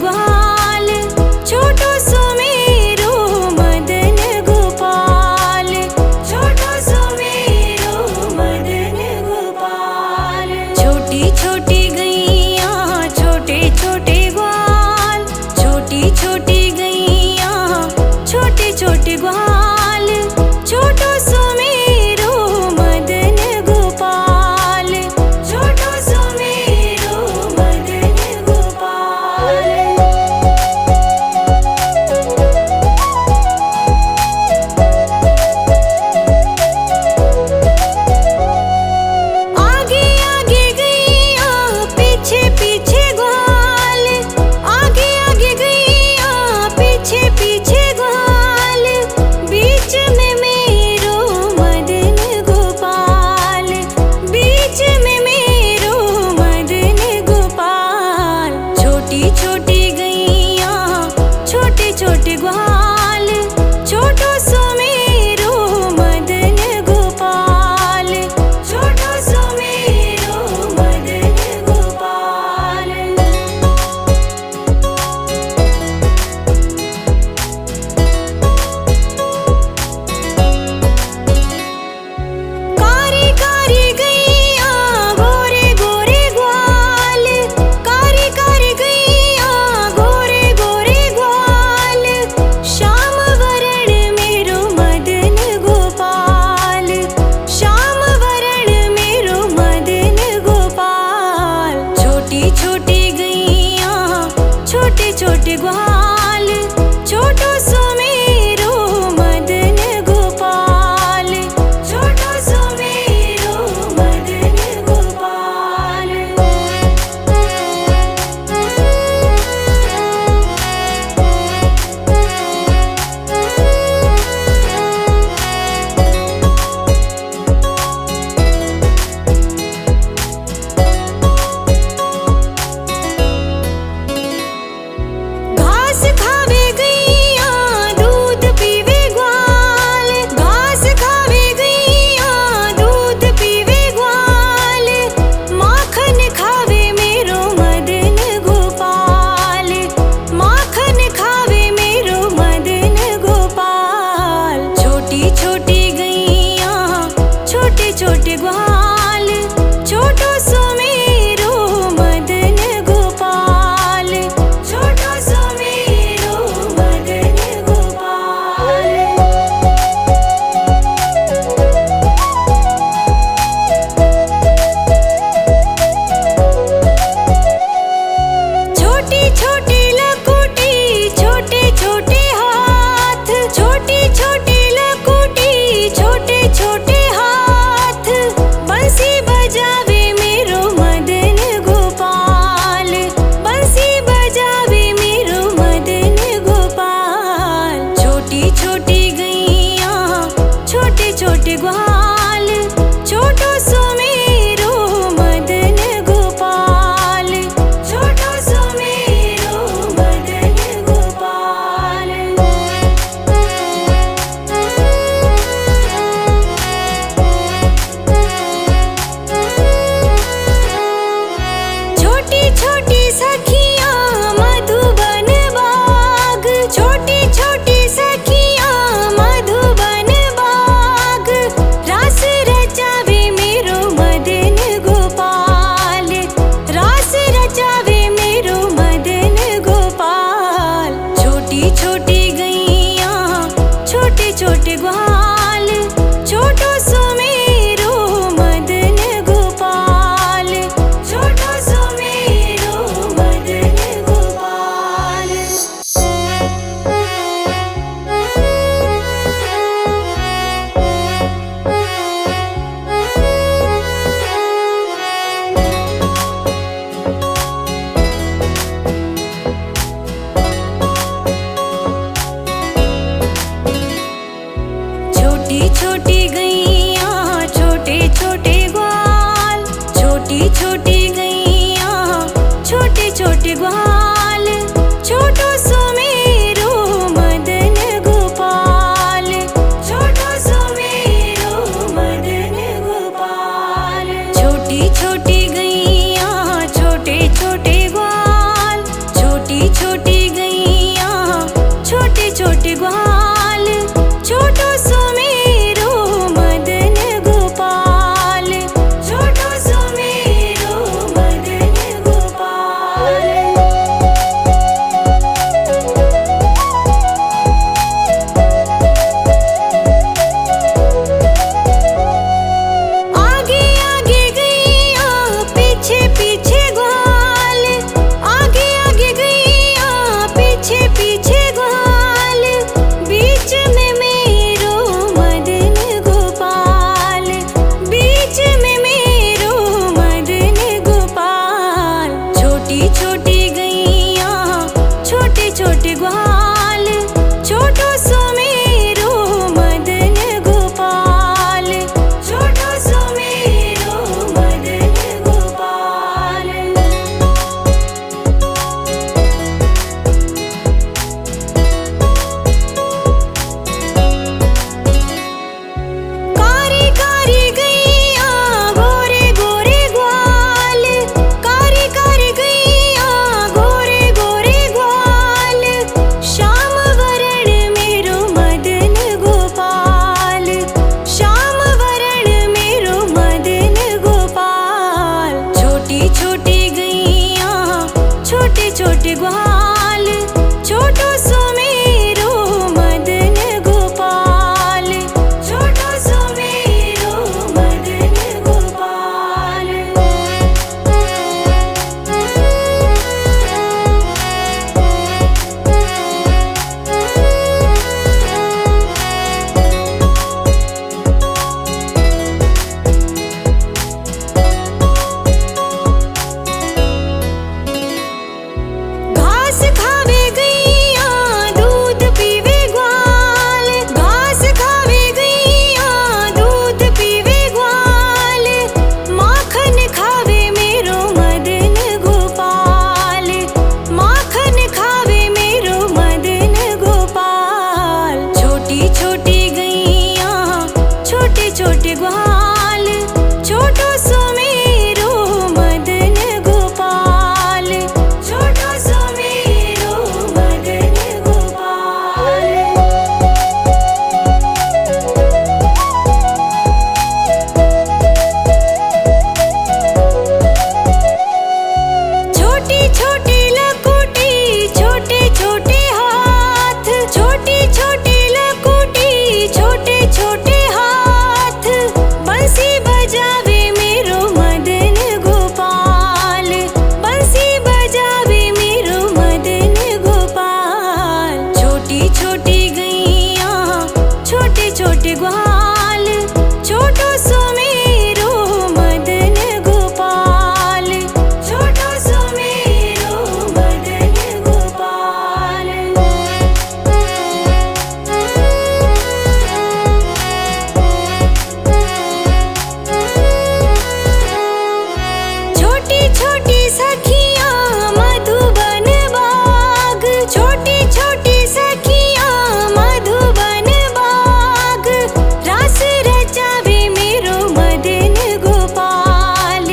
ग्वाल, छोटो सुमेरो मदन गोपाल, छोटो सुमेरो मदन गोपाल। छोटी छोटी गैया छोटे छोटे ग्वाल, छोटी छोटी गैया छोटे छोटे ग्वाल, छोटो सुमेरो मदन गोपाल, छोटो सुमेरो मदन गोपाल। आगे आगे गैया पीछे पीछे ग्वाल, आगे आगे गैया पीछे पीछे ग्वाल, बीच में मेरो मदन गोपाल, बीच में मेरो मदन गोपाल। छोटी छोटी गैया छोटे छोटे ग्वाल, छोटो सुमेरो मदन गोपाल, छोटो सुमेरो मदन गोपाल। कारी कारी गैया गोरे गोरे ग्वाल, कारी कारी गैया गोरे गोरे ग्वाल, श्याम वरण मेरो मदन गोपाल, श्याम वरण मेरो मदन गोपाल। छोटी छोटी गैया छोटे छोटे ग्वाल, छोटो सुमेरो मदन गोपाल, छोटो सुमेरो मदन गोपाल। घाट खावे गैया दूध पीवे ग्वाल, घास खावे गैया दूध पीवे ग्वाल, माखन खावे मेरो मदन गोपाल, माखन खावे मेरो मदन गोपाल। छोटी छोटी गैया छोटे छोटे ग्वाल, छोटो सो मेरो मदन गोपाल, छोटो सो मेरो मदन गोपाल। छोटी छोटी लकुटी छोटे छोटे हाथ, छोटी छोटी लकुटी छोटे छोटे हाथ, बंसी बजावे मेरो मदन गोपाल, बंसी बजावे मेरो मदन गोपाल। छोटी छोटी गैया छोटे छोटे ग्वाल, छोटो सो मेरो मदन गोपाल, छोटो सो मेरो मदन गोपाल। छोटी छोटी सखियाँ मधुबन बाग, छोटी छोटी सखियाँ मधुबन बाग, रास रचावे मेरो मदन गोपाल,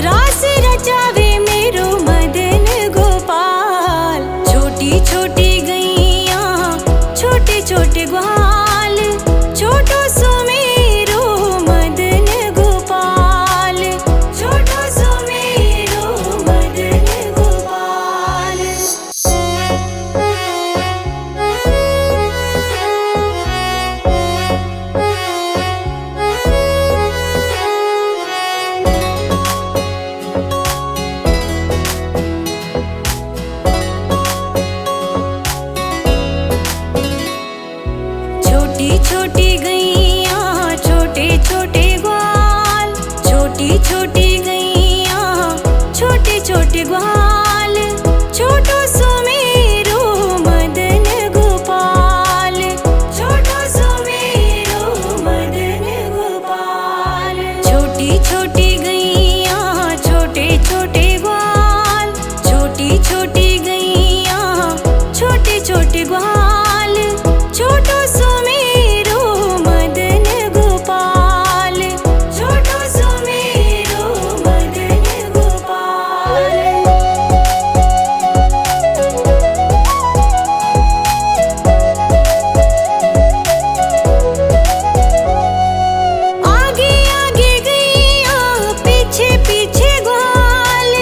रास रचावे मेरो मदन गोपाल। छोटी छोटी गैया छोटे छोटे ग्वाल, छोटो सो मेरो मदन गोपाल, छोटो सो मेरो मदन गोपाल। छोटी छोटी गैया छोटे छोटे ग्वाल, छोटी छोटी गैया छोटे छोटे ग्वाल, छोटो सो मेरो मदन गोपाल, छोटो सो मेरो मदन गोपाल। छोटी छोटी गैया छोटे छोटे ग्वाल, छोटी छोटी गैया छोटे छोटे ग्वाल, छोटो सो मेरो मदन गोपाल, छोटो सो मेरो मदन गोपाल। आगे आगे गैया पीछे पीछे ग्वाल,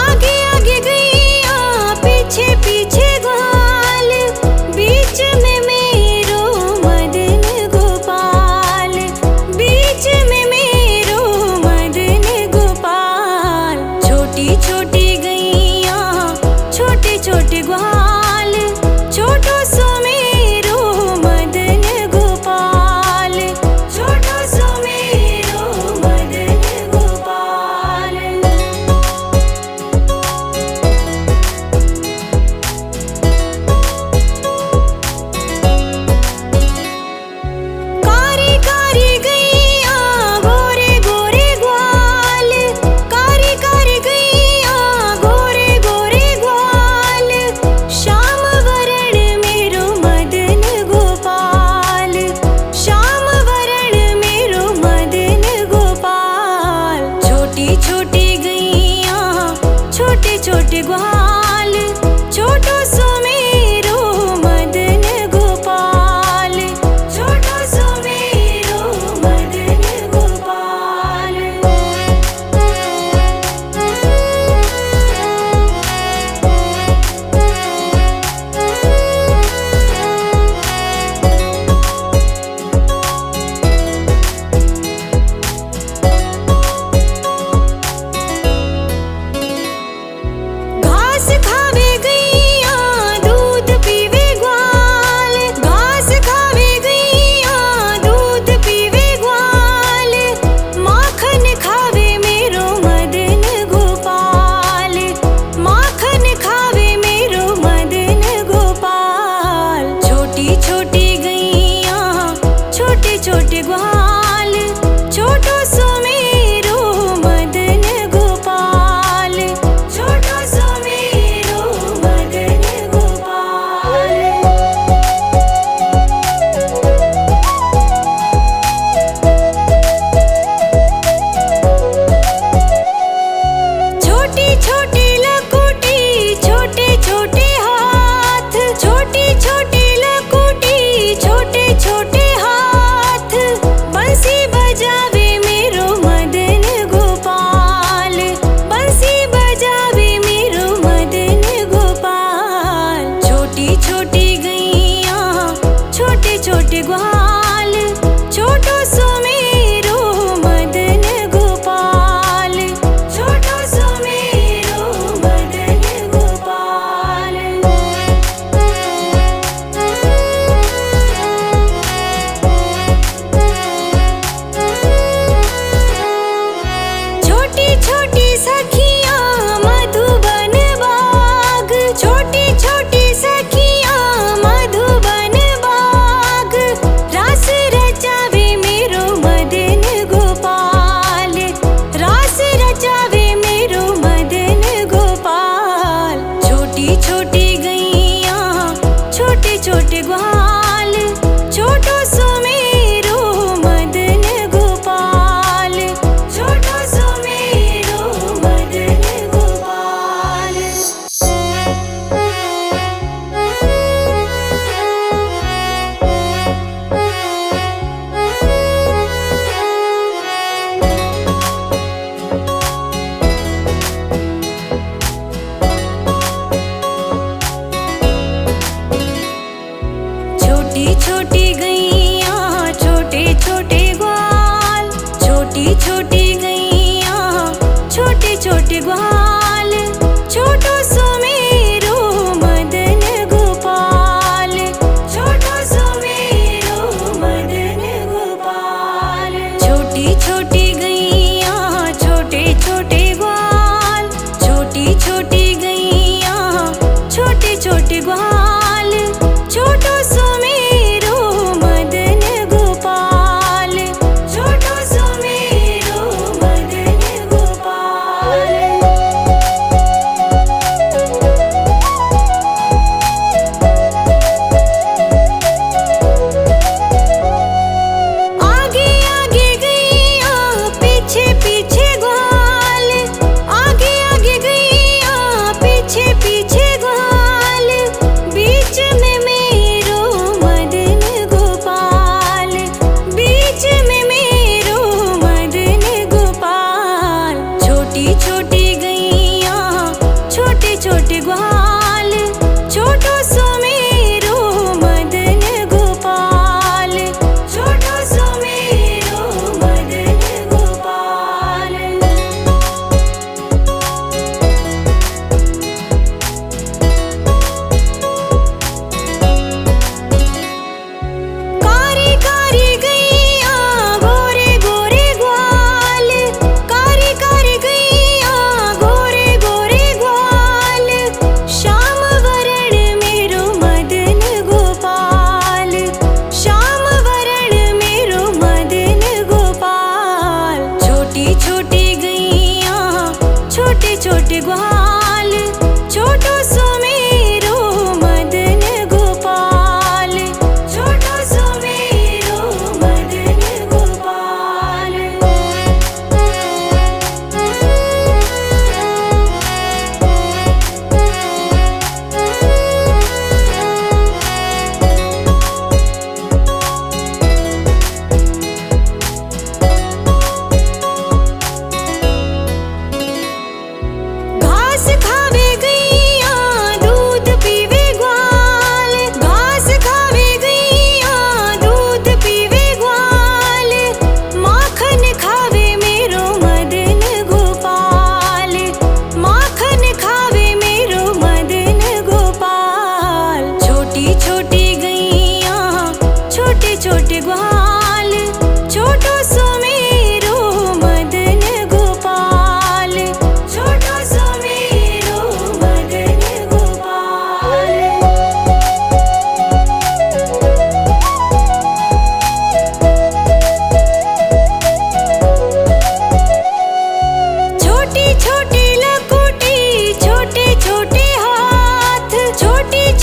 आगे आगे गैया पीछे पीछे ग्वाल, बीच में मेरो मदन गोपाल, बीच में मेरो मदन गोपाल। छोटी छोटी गैया छोटे छोटे ग्वाल, छोटो सो मेरो मदन गोपाल, छोटो सो मेरो मदन गोपाल। कारी कारी गैया गोरे गोरे ग्वाल, कारी कारी गैया गोरे गोरे ग्वाल, श्याम वरण मेरो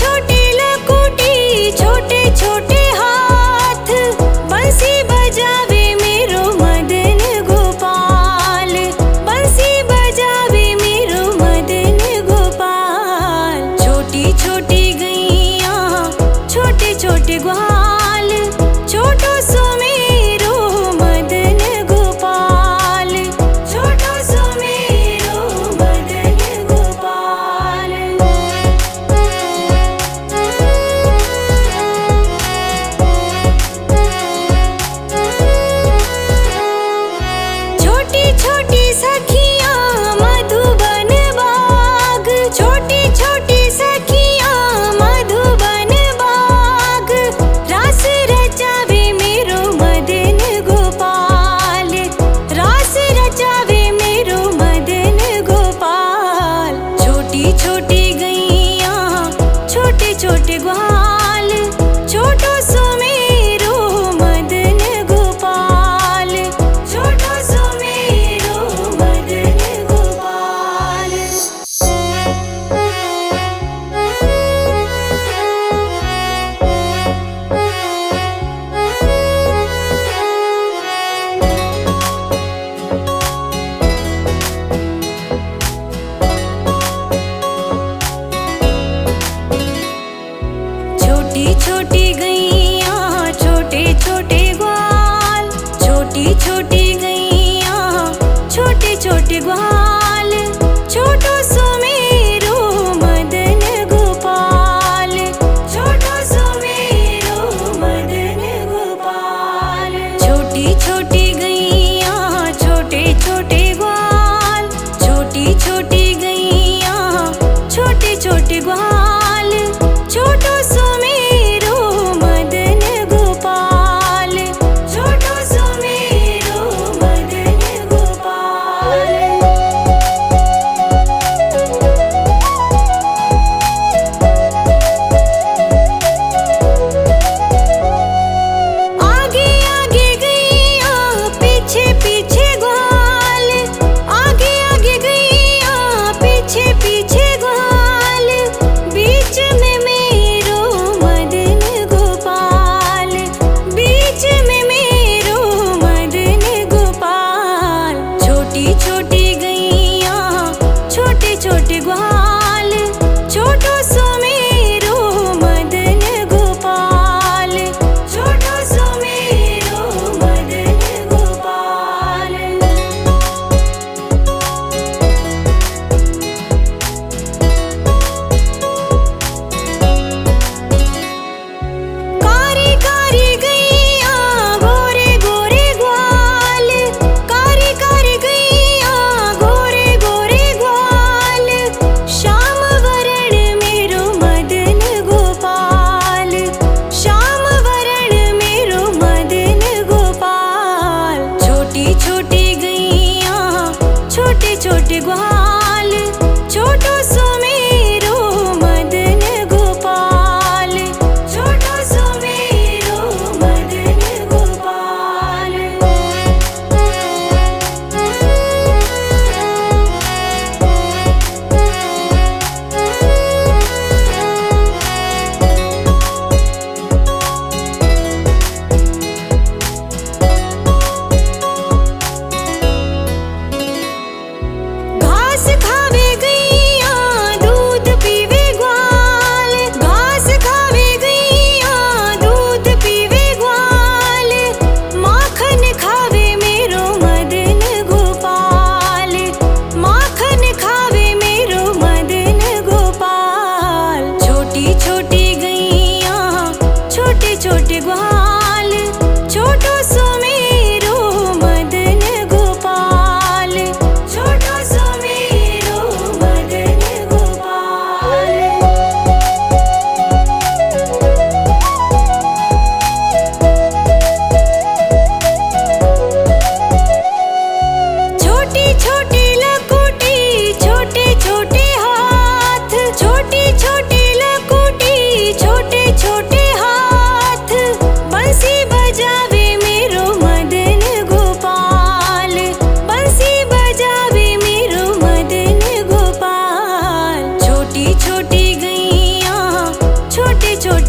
छोटे लकुटी छोटे छोटे हाथ, बंसी बजावे मेरो मदन गोपाल, बंसी बजावे मेरो मदन गोपाल। छोटी छोटी गैया छोटे छोटे ग्वाल, छोटो सो मेरो मदन गोपाल, छोटो सो मेरो मदन गोपाल। छोटी छोटी सखियाँ मधुबन बाग, छोटी छोटी सखियाँ मधुबन बाग, रास रचावे मेरो मदन गोपाल, रास रचावे मेरो मदन गोपाल। छोटी छोटी गैया छोटे छोटे ग्वाल, छोटो सो मेरो मदन गोपाल, छोटो सो मेरो मदन गोपाल।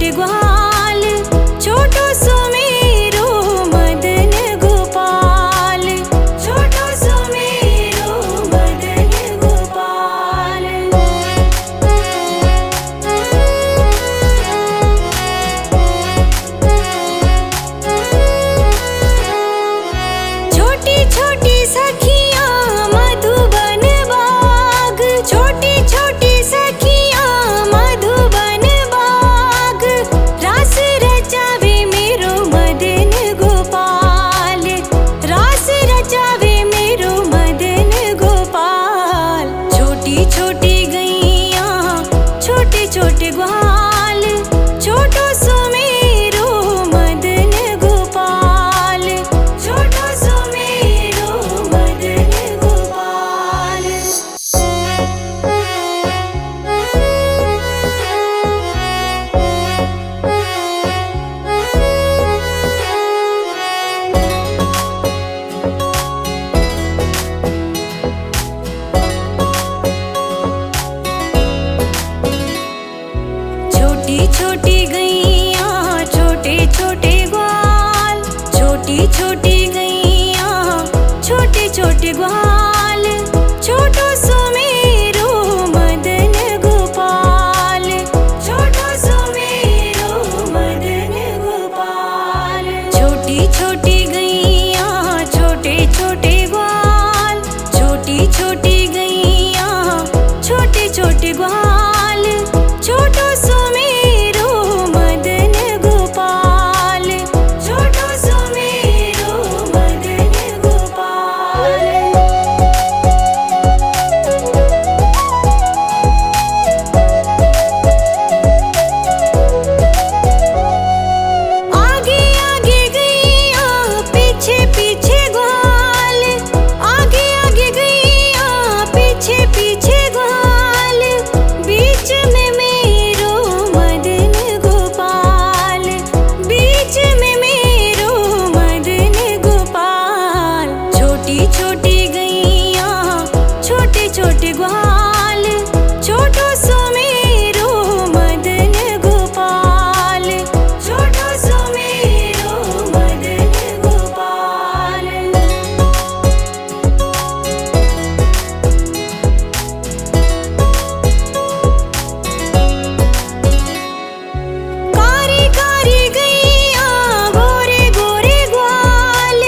छोटे ग्वाल, छोटो सुमेरो मदन गोपाल, छोटो सुमेरो मदन गोपाल। छोटी छोटी सखियाँ मधुबन बाग, छोटी छोटी सखियाँ मधुबन बाग, रास रचावे मेरो मदन गोपाल, रास रचावे मेरो मदन गोपाल। छोटी छोटी गैया छोटे छोटे ग्वाल, छोटो सुमेरो मदन गोपाल, छोटो सुमेरो मदन गोपाल। छोटी छोटी गैया छोटे छोटे ग्वाल, छोटी छोटी गैया छोटे छोटे ग्वाल, छोटो सुमेरो मदन गोपाल, छोटो सुमेरो मदन गोपाल। छोटी छोटी गैया छोटे छोटे ग्वाल, छोटी छोटी गैया छोटे छोटे ग्वाल, छोटो सुमेरो मदन गोपाल, छोटो सुमेरो मदन गोपाल। आगे आगे गैया पीछे पीछे ग्वाल, आगे आगे गैया पीछे पीछे ग्वाल, बीच में मेरो मदन गोपाल, बीच में मेरो मदन गोपाल। छोटी छोटी गैया छोटे छोटे ग्वाल, छोटो सुमेरो मदन गोपाल, छोटो सुमेरो मदन गोपाल। कारी कारी गैया गोरे गोरे ग्वाल,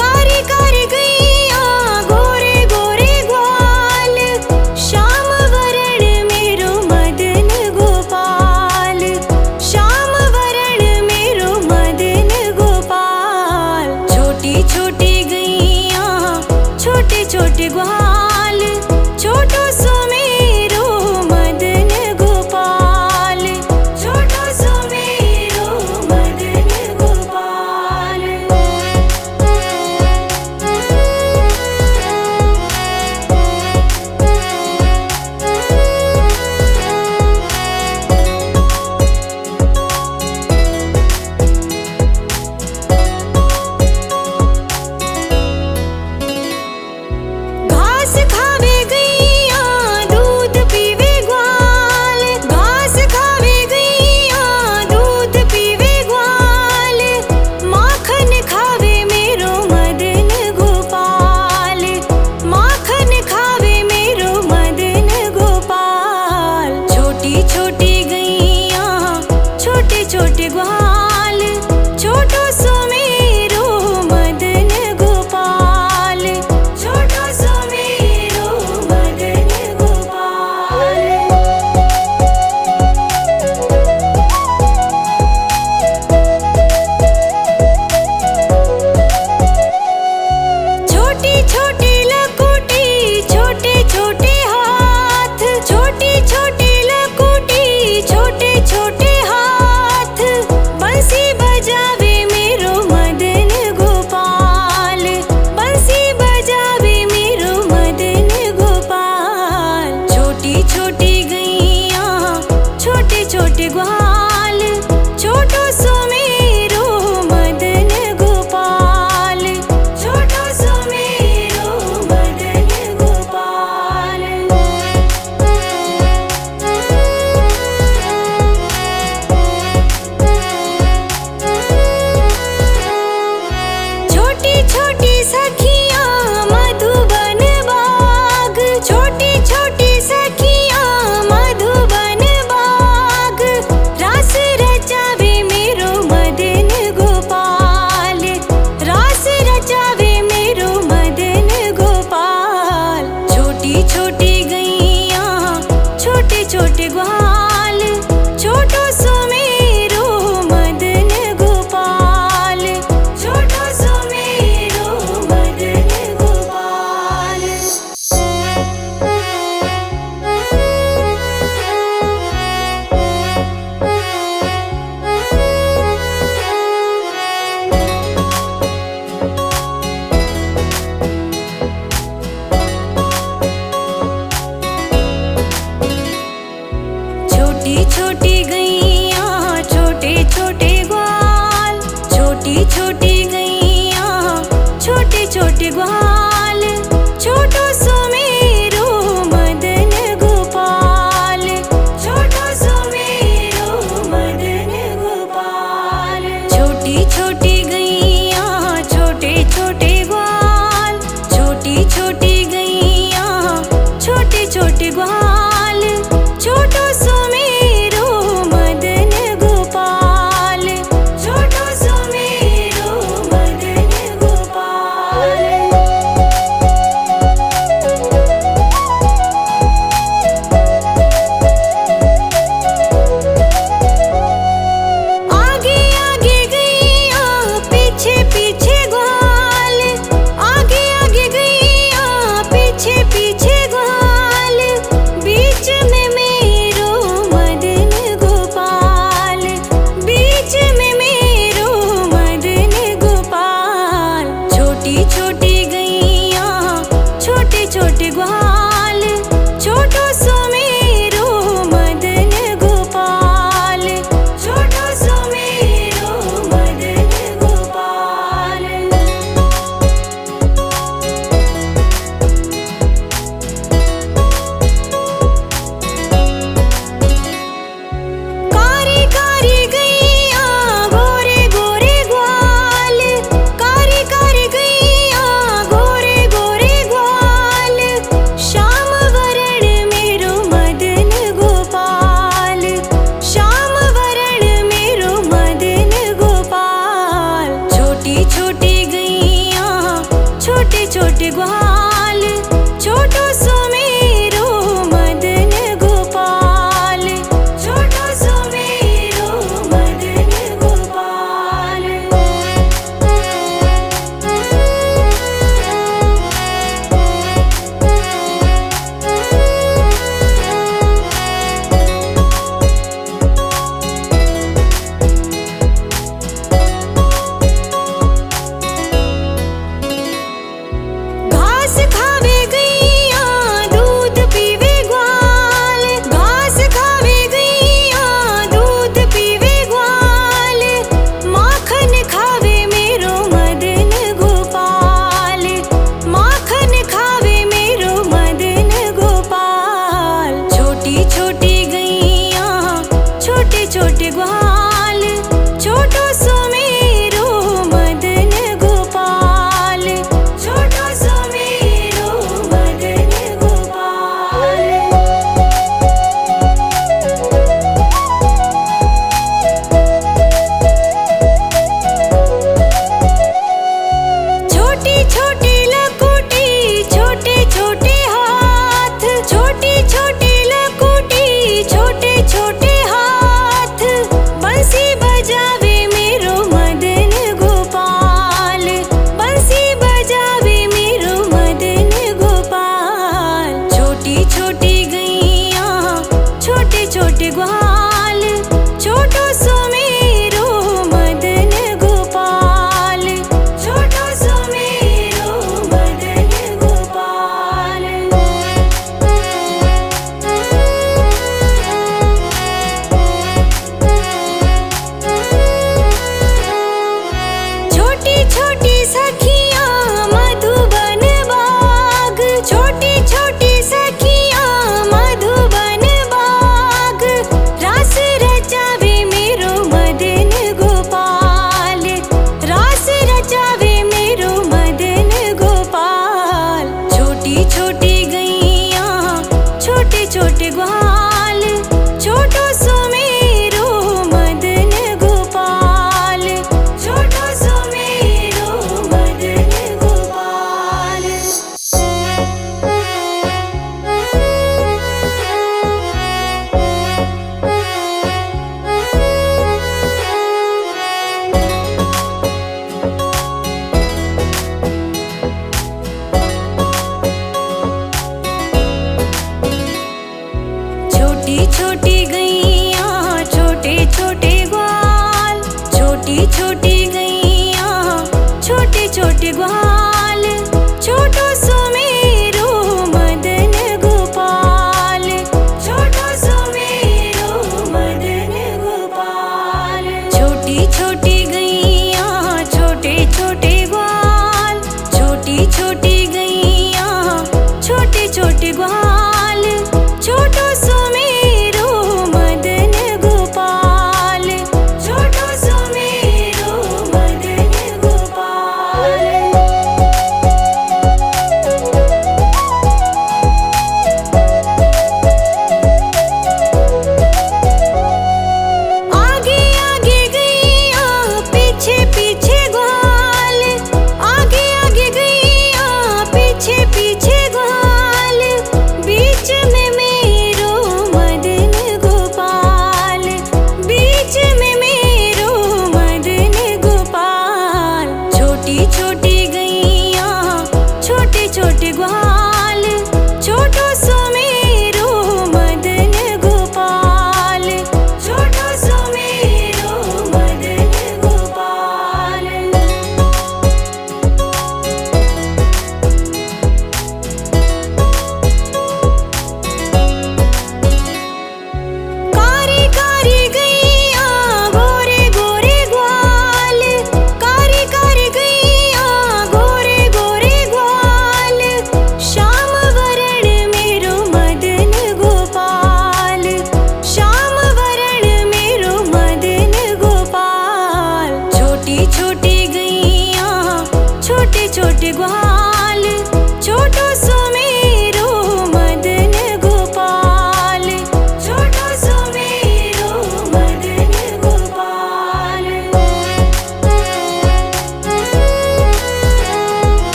कारी कारी गैया गोरे गोरे ग्वाल, श्याम वरण मेरो मदन गोपाल, श्याम वरण मेरो मदन गोपाल। छोटी छोटी गैया छोटे छोटे ग्वाल, छोटो सुमेरो मदन गोपाल, छोटो सुमेरो मदन गोपाल। घास खावे गैया दूध पीवे ग्वाल, घास खावे गैया दूध पीवे ग्वाल, माखन खावे मेरो मदन गोपाल, माखन खावे मेरो मदन गोपाल। छोटी छोटी गैया छोटे छोटे ग्वाल, छोटो सुमेरो मदन गोपाल, छोटो सुमेरो मदन गोपाल। छोटी छोटी लकुटी छोटे छोटे हाथ, छोटी छोटी लकुटी छोटे छोटे हाथ, बंसी बजावे मेरो मदन गोपाल, बंसी बजावे मेरो मदन गोपाल। छोटी छोटी गैया छोटे छोटे ग्वाल, छोटो सुमेरो मदन गोपाल, छोटो सुमेरो मदन गोपाल। छोटे ग्वाल, छोटो सुमेरो मदन गोपाल, छोटो सुमेरो मदन गोपाल। छोटी छोटी लकुटी छोटे छोटे हाथ, छोटी छोटी लकुटी छोटे छोटे हाथ, बंसी बजावे मेरो मदन गोपाल, बंसी बजावे मेरो मदन गोपाल। छोटी छोटी गैया छोटे छोटे ग्वाल, छोटो सुमेरो मदन गोपाल, छोटो सुमेरो मदन गोपाल। छोटी छोटी सखियाँ मधुबन बाग, छोटी छोटी सखियाँ मधुबन बाग, रास रचावे मेरो मदन गोपाल, रास रचावे मेरो मदन गोपाल। छोटी छोटी गैया छोटे छोटे ग्वाल, छोटो सुमेरो मदन गोपाल, छोटो सुमेरो मदन गोपाल। छोटी छोटी गैया छोटे छोटे ग्वाल, छोटी छोटी गैया छोटे छोटे ग्वाल, छोटो सुमेरो मदन गोपाल, छोटो सुमेरो मदन गोपाल। छोटी छोटी